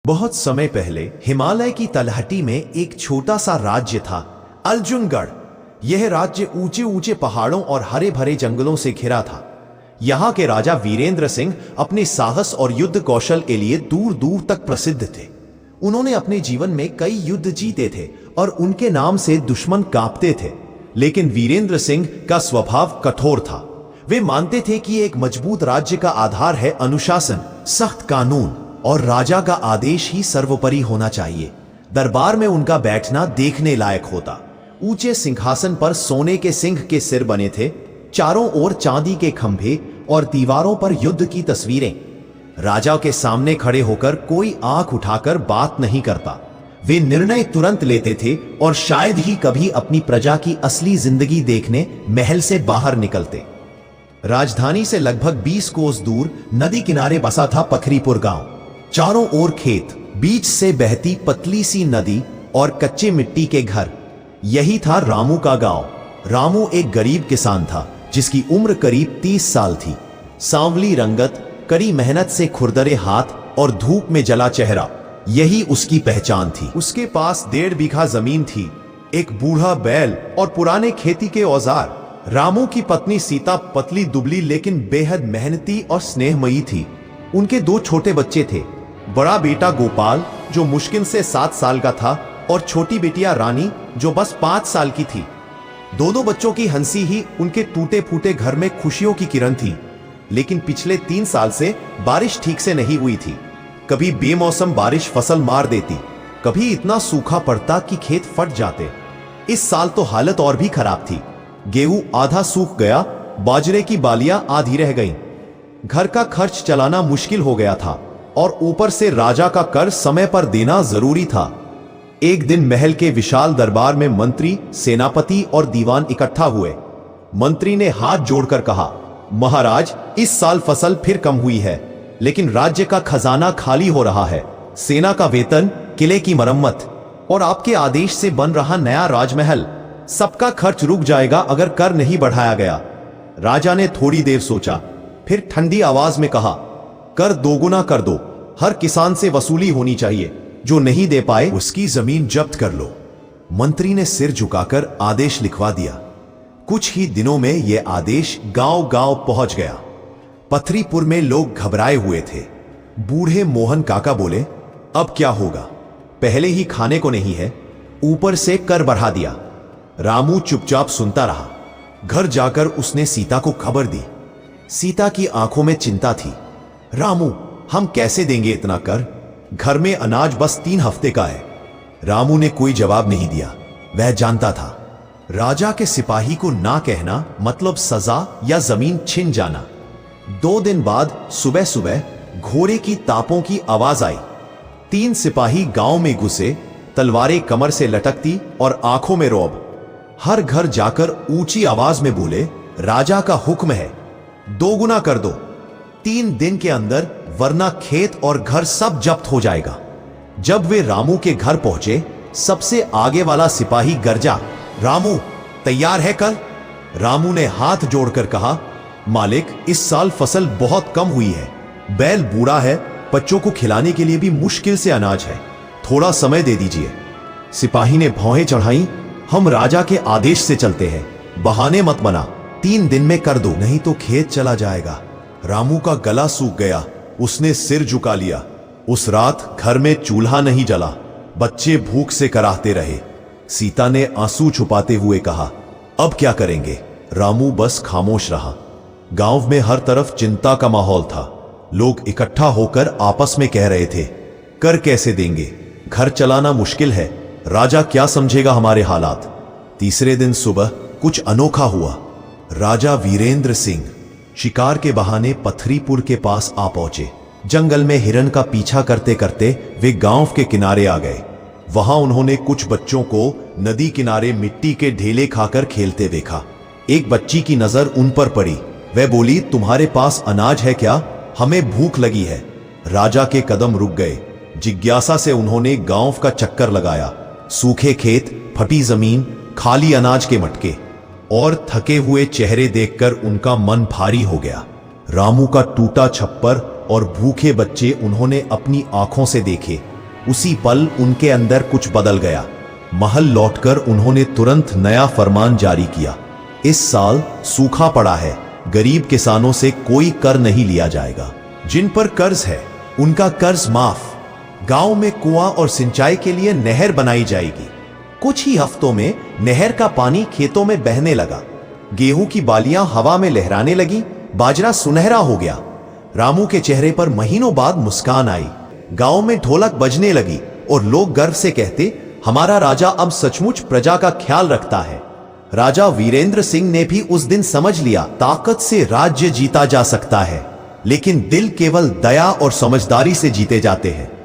बहुत समय पहले हिमालय की तलहटी में एक छोटा सा राज्य था, अर्जुनगढ़। यह राज्य ऊंचे ऊंचे पहाड़ों और हरे भरे जंगलों से घिरा था। यहाँ के राजा वीरेंद्र सिंह अपने साहस और युद्ध कौशल के लिए दूर दूर तक प्रसिद्ध थे। उन्होंने अपने जीवन में कई युद्ध जीते थे और उनके नाम से दुश्मन कांपते थे। लेकिन वीरेंद्र सिंह का स्वभाव कठोर था। वे मानते थे कि एक मजबूत राज्य का आधार है अनुशासन, सख्त कानून और राजा का आदेश ही सर्वोपरि होना चाहिए। दरबार में उनका बैठना देखने लायक होता। ऊंचे सिंहासन पर सोने के सिंह के सिर बने थे, चारों ओर चांदी के खंभे और दीवारों पर युद्ध की तस्वीरें। राजा के सामने खड़े होकर कोई आंख उठाकर बात नहीं करता। वे निर्णय तुरंत लेते थे और शायद ही कभी अपनी प्रजा की असली जिंदगी देखने महल से बाहर निकलते। राजधानी से लगभग 20 कोस दूर नदी किनारे बसा था पथरीपुर गांव। चारों ओर खेत, बीच से बहती पतली सी नदी और कच्चे मिट्टी के घर। यही था रामू का गांव। रामू एक गरीब किसान था जिसकी उम्र करीब 30 साल थी। सांवली रंगत, कड़ी मेहनत से खुरदरे हाथ और धूप में जला चेहरा, यही उसकी पहचान थी। उसके पास 1.5 बीघा जमीन थी, एक बूढ़ा बैल और पुराने खेती के औजार। रामू की पत्नी सीता पतली दुबली लेकिन बेहद मेहनती और स्नेहमयी थी। उनके 2 छोटे बच्चे थे, बड़ा बेटा गोपाल जो मुश्किल से 7 साल का था और छोटी बेटिया रानी जो बस 5 साल की थी। दोनों बच्चों की हंसी ही उनके टूटे फूटे घर में खुशियों की किरण थी। लेकिन पिछले 3 साल से बारिश ठीक से नहीं हुई थी। कभी बेमौसम बारिश फसल मार देती, कभी इतना सूखा पड़ता कि खेत फट जाते। इस साल तो हालत और भी खराब थी। गेहूं आधा सूख गया, बाजरे की बालियां आधी रह गईं। घर का खर्च चलाना मुश्किल हो गया था और ऊपर से राजा का कर समय पर देना जरूरी था। एक दिन महल के विशाल दरबार में मंत्री, सेनापति और दीवान इकट्ठा हुए। मंत्री ने हाथ जोड़कर कहा, महाराज, इस साल फसल फिर कम हुई है, लेकिन राज्य का खजाना खाली हो रहा है। सेना का वेतन, किले की मरम्मत और आपके आदेश से बन रहा नया राजमहल, सबका खर्च रुक जाएगा अगर कर नहीं बढ़ाया गया। राजा ने थोड़ी देर सोचा, फिर ठंडी आवाज में कहा, कर दोगुना कर दो। हर किसान से वसूली होनी चाहिए। जो नहीं दे पाए उसकी जमीन जब्त कर लो। मंत्री ने सिर झुकाकर आदेश लिखवा दिया। कुछ ही दिनों में यह आदेश गांव गांव पहुंच गया। पथरीपुर में लोग घबराए हुए थे। बूढ़े मोहन काका बोले, अब क्या होगा? पहले ही खाने को नहीं है, ऊपर से कर बढ़ा दिया। रामू चुपचाप सुनता रहा। घर जाकर उसने सीता को खबर दी। सीता की आंखों में चिंता थी। रामू, हम कैसे देंगे इतना कर? घर में अनाज बस 3 हफ्ते का है। रामू ने कोई जवाब नहीं दिया। वह जानता था, राजा के सिपाही को ना कहना मतलब सजा या जमीन छिन जाना। 2 दिन बाद सुबह सुबह घोड़े की तापों की आवाज आई। 3 सिपाही गांव में घुसे, तलवारें कमर से लटकती और आंखों में रौब। हर घर जाकर ऊंची आवाज में बोले, राजा का हुक्म है, 2 गुना कर दो। 3 दिन के अंदर, वरना खेत और घर सब जब्त हो जाएगा। जब वे रामू के घर पहुंचे, सबसे आगे वाला सिपाही गरजा, रामू, तैयार है कर? रामू ने हाथ जोड़कर कहा, मालिक, इस साल फसल बहुत कम हुई है। बैल बूढ़ा है, बच्चों को खिलाने के लिए भी मुश्किल से अनाज है। थोड़ा समय दे दीजिए। सिपाही ने भौहें चढ़ाई, हम राजा के आदेश से चलते हैं, बहाने मत बना। 3 दिन में कर दो, नहीं तो खेत चला जाएगा। रामू का गला सूख गया। उसने सिर झुका लिया। उस रात घर में चूल्हा नहीं जला। बच्चे भूख से कराहते रहे। सीता ने आंसू छुपाते हुए कहा, अब क्या करेंगे? रामू बस खामोश रहा। गांव में हर तरफ चिंता का माहौल था। लोग इकट्ठा होकर आपस में कह रहे थे, कर कैसे देंगे? घर चलाना मुश्किल है। राजा क्या समझेगा हमारे हालात? तीसरे दिन सुबह कुछ अनोखा हुआ। राजा वीरेंद्र सिंह शिकार के बहाने पथरीपुर के पास आ पहुंचे। जंगल में हिरन का पीछा करते करते वे गांव के किनारे आ गए। वहां उन्होंने कुछ बच्चों को नदी किनारे मिट्टी के ढेले खाकर खेलते देखा। एक बच्ची की नजर उन पर पड़ी। वह बोली, तुम्हारे पास अनाज है क्या? हमें भूख लगी है। राजा के कदम रुक गए। जिज्ञासा से उन्होंने गांव का चक्कर लगाया। सूखे खेत, फटी जमीन, खाली अनाज के मटके और थके हुए चेहरे देखकर उनका मन भारी हो गया। रामू का टूटा छप्पर और भूखे बच्चे उन्होंने अपनी आंखों से देखे। उसी पल उनके अंदर कुछ बदल गया। महल लौटकर उन्होंने तुरंत नया फरमान जारी किया। इस साल सूखा पड़ा है, गरीब किसानों से कोई कर नहीं लिया जाएगा। जिन पर कर्ज है उनका कर्ज माफ। गांव में कुआं और सिंचाई के लिए नहर बनाई जाएगी। कुछ ही हफ्तों में नहर का पानी खेतों में बहने लगा। गेहूं की बालियां हवा में लहराने लगी, बाजरा सुनहरा हो गया। रामू के चेहरे पर महीनों बाद मुस्कान आई। गांव में ढोलक बजने लगी और लोग गर्व से कहते, हमारा राजा अब सचमुच प्रजा का ख्याल रखता है। राजा वीरेंद्र सिंह ने भी उस दिन समझ लिया, ताकत से राज्य जीता जा सकता है, लेकिन दिल केवल दया और समझदारी से जीते जाते हैं।